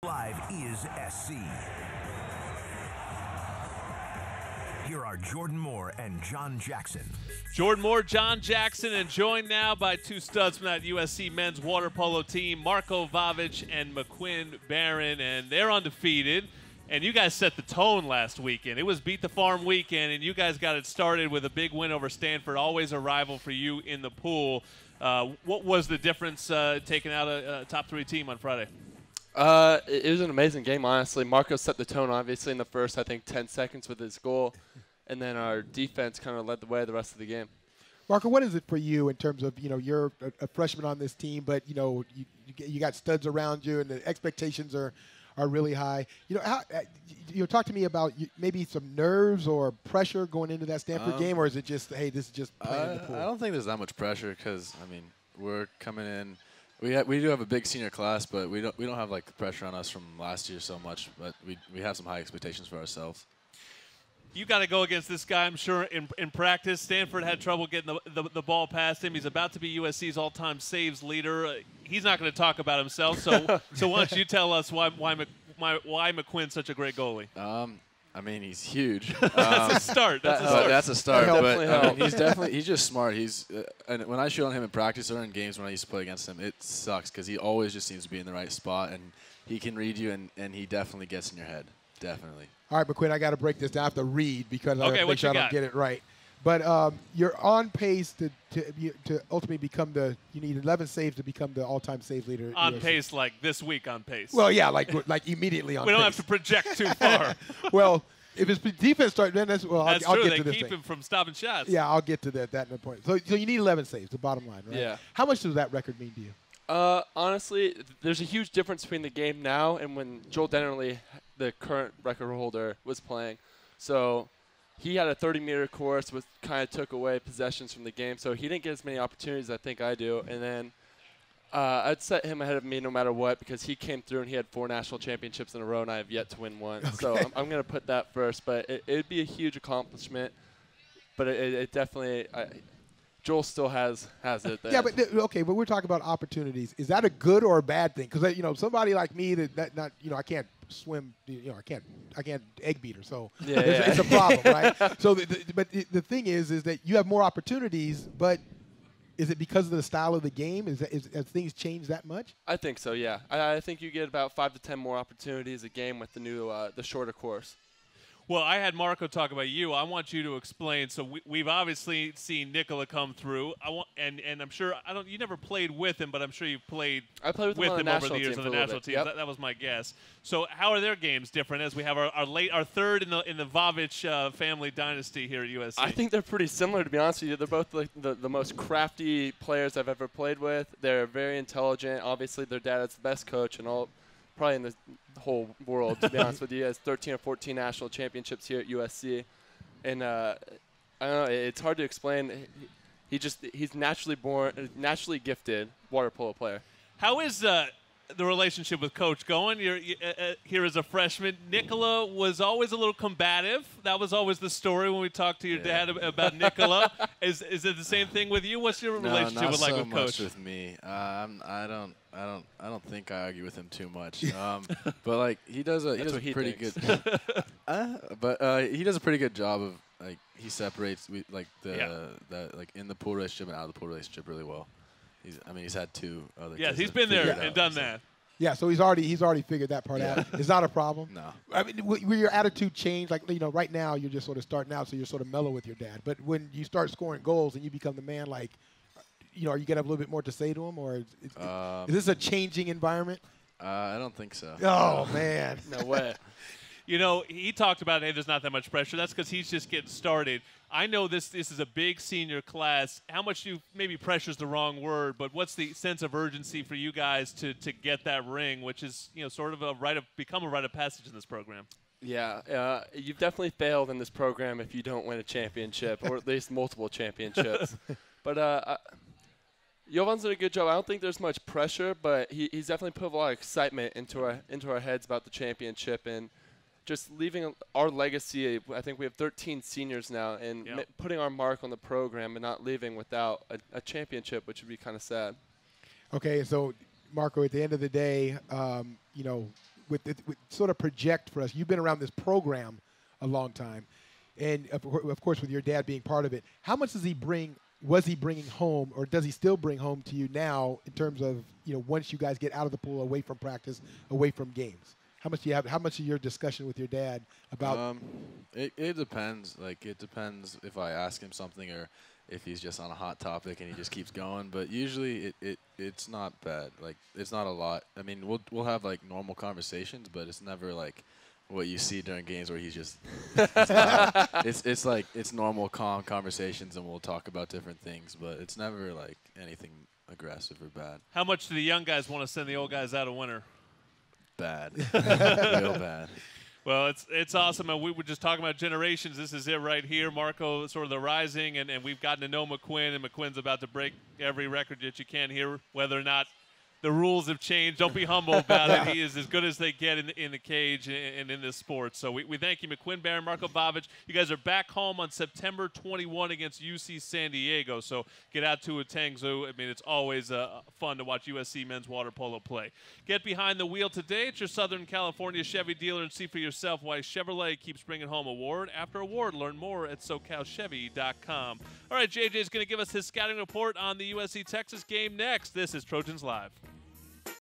Live is SC. Here are Jordan Moore and John Jackson. Jordan Moore, John Jackson, and joined now by two studs from that USC men's water polo team, Marko, Vavic, and McQuin, Barron, and they're undefeated. And you guys set the tone last weekend. It was Beat the Farm weekend, and you guys got it started with a big win over Stanford, always a rival for you in the pool. What was the difference taking out a top three team on Friday? It was an amazing game, honestly. Marko set the tone, obviously, in the first, I think, 10 seconds with his goal. And then our defense kind of led the way the rest of the game. Marko, what is it for you in terms of, you're a freshman on this team, but, you got studs around you and the expectations are really high. Talk to me about maybe some nerves or pressure going into that Stanford game, or is it just, hey, this is just playing in the pool? I don't think there's that much pressure because, we're coming in. We do have a big senior class, but we don't have like the pressure on us from last year so much. But we have some high expectations for ourselves. You got to go against this guy, I'm sure, in practice. Stanford had trouble getting the ball past him. He's about to be USC's all-time saves leader. He's not going to talk about himself, so why don't you tell us why McQuin's such a great goalie? He's huge. That's a start. That's a start. But he's just smart. And when I shoot on him in practice or in games when I used to play against him, it sucks because he always just seems to be in the right spot, and he can read you, and he definitely gets in your head. Definitely. All right, McQuin, I got to break this down. I have to read because I make sure I don't get it right. But you're on pace to ultimately become you need 11 saves to become the all-time save leader. On pace, like this week on pace. Well, yeah, like immediately on pace. We don't have to project too far. Well, if his defense starts, then that's true. I'll get to this. They keep him from stopping shots. Yeah, I'll get to that in a point. So you need 11 saves, the bottom line, right? Yeah. How much does that record mean to you? Honestly, there's a huge difference between the game now and when Joel Dennerly, the current record holder, was playing. So he had a 30-meter course, which kind of took away possessions from the game. So he didn't get as many opportunities as I think I do. And then I'd set him ahead of me no matter what because he came through and he had 4 national championships in a row, and I have yet to win one. Okay. So I'm going to put that first. But it'd be a huge accomplishment. But it definitely Joel still has it there. Yeah, but we're talking about opportunities. Is that a good or a bad thing? Because somebody like me I can't swim. I can't egg beater. So it's a problem, right? So, but the thing is that you have more opportunities, but is it because of the style of the game? Has things changed that much? I think so. Yeah, I think you get about 5 to 10 more opportunities a game with the new the shorter course. Well, I had Marko talk about you. I want you to explain. So we've obviously seen Nikola come through. And I'm sure you never played with him, but I'm sure you've played. I played with him over the years on the national team. Yep. That was my guess. So how are their games different as we have our third in the Vavic family dynasty here at USC? I think they're pretty similar, to be honest with you. They're both like the most crafty players I've ever played with. They're very intelligent. Obviously, their dad is the best coach and all. Probably in the whole world, to be honest with you. He has 13 or 14 national championships here at USC. And I don't know, it's hard to explain. He's naturally gifted water polo player. How is the relationship with Coach going? You're here as a freshman. Nikola was always a little combative. That was always the story when we talked to your dad about Nikola. Is it the same thing with you? What's your relationship with Coach? Not so much with me. I don't think I argue with him too much. But like he does a pretty good. He does a pretty good job of he separates in the pool relationship and out of the pool relationship really well. He's had 2 other. Yeah, he's been there and done that. Yeah, so he's already figured that part out. It's not a problem. No. I mean, will your attitude change? Like right now you're just sort of starting out, so you're sort of mellow with your dad. But when you start scoring goals and you become the man, are you gonna have a little bit more to say to him, or is this a changing environment? I don't think so. Oh man, no way. He talked about, hey, there's not that much pressure. That's because he's just getting started. I know this is a big senior class. How much maybe pressure is the wrong word, but what's the sense of urgency for you guys to get that ring, which is sort of become a rite of passage in this program? Yeah, you've definitely failed in this program if you don't win a championship, or at least multiple championships. But Jovan's did a good job. I don't think there's much pressure, but he's definitely put a lot of excitement into our heads about the championship and just leaving our legacy. I think we have 13 seniors now, and putting our mark on the program and not leaving without a championship, which would be kind of sad. Okay, so Marko, at the end of the day, with sort of project for us. You've been around this program a long time, and of course with your dad being part of it. How much does he bring? Was he bringing home, or does he still bring home to you now in terms of, you know, once you guys get out of the pool, away from practice, away from games? How much do you have? How much of your discussion with your dad about? It depends. Like, it depends if I ask him something or if he's just on a hot topic and he just keeps going. But usually it's not bad. Like, it's not a lot. I mean, we'll have like normal conversations, but it's never like what you see during games where he's just it's like it's normal calm conversations and we'll talk about different things, but it's never like anything aggressive or bad. How much do the young guys want to send the old guys out of winter? Bad. Real bad. Well, it's awesome. And we were just talking about generations. This is it right here. Marko, sort of the rising, and we've gotten to know McQuin, and McQuin's about to break every record that you can here, whether or not the rules have changed. Don't be humble about it. He is as good as they get in the cage and in this sport. So we thank you, McQuin, Barron, Marko, Vavic. You guys are back home on September 21 against UC San Diego. So get out to Tangzhou. I mean, it's always fun to watch USC men's water polo play. Get behind the wheel today at your Southern California Chevy dealer and see for yourself why Chevrolet keeps bringing home award after award. Learn more at SoCalChevy.com. All right, JJ is going to give us his scouting report on the USC-Texas game next. This is Trojans Live.